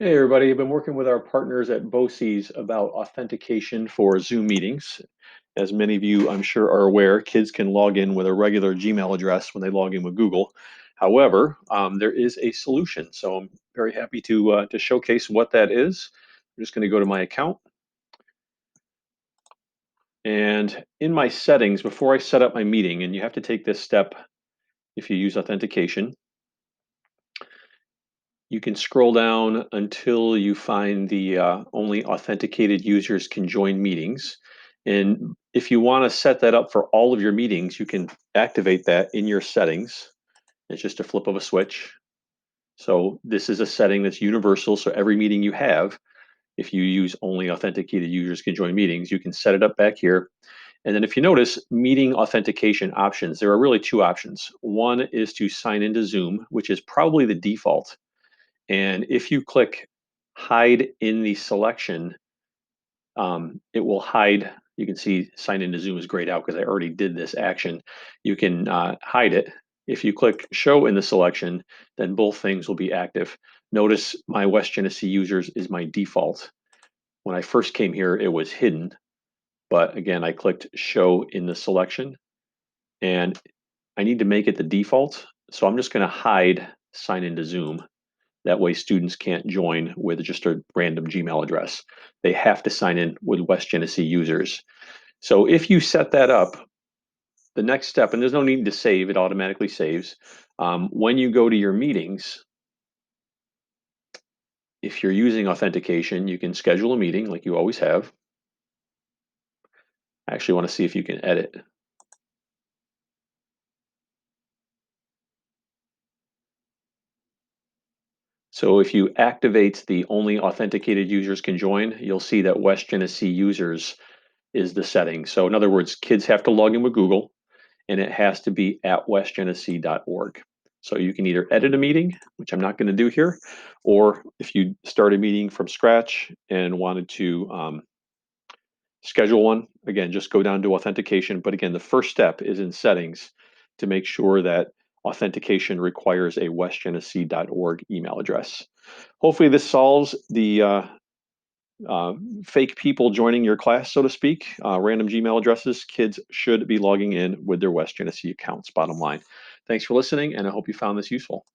Hey everybody, I've been working with our partners at BOCES about authentication for Zoom meetings. As many of you, I'm sure, are aware, kids can log in with a regular Gmail address when they log in with Google. However, there is a solution, so I'm very happy to showcase what that is. I'm just going to go to my account, and in my settings, before I set up my meeting, and you have to take this step if you use authentication, you can scroll down until you find the only authenticated users can join meetings. And if you want to set that up for all of your meetings, you can activate that in your settings. It's just a flip of a switch. So this is a setting that's universal. So every meeting you have, if you use only authenticated users can join meetings, you can set it up back here. And then if you notice meeting authentication options, there are really two options. One is to sign into Zoom, which is probably the default. And if you click hide in the selection, it will hide. You can see sign into Zoom is grayed out because I already did this action. You can hide it. If you click show in the selection, then both things will be active. Notice my West Genesee users is my default. When I first came here, it was hidden. But again, I clicked show in the selection and I need to make it the default. So I'm just going to hide sign into Zoom. That way, students can't join with just a random Gmail address. They have to sign in with West Genesee users. So if you set that up, the next step, and there's no need to save, it automatically saves. When you go to your meetings, if you're using authentication, you can schedule a meeting like you always have. I actually want to see if you can edit. So if you activate the only authenticated users can join, you'll see that West Genesee users is the setting. So in other words, kids have to log in with Google and it has to be at westgenesee.org. So you can either edit a meeting, which I'm not going to do here, or if you start a meeting from scratch and wanted to schedule one, again, just go down to authentication. But again, the first step is in settings to make sure that authentication requires a westgenesee.org email address. Hopefully this solves the uh, fake people joining your class, so to speak, random Gmail addresses. Kids should be logging in with their West Genesee accounts, bottom line. Thanks for listening, and I hope you found this useful.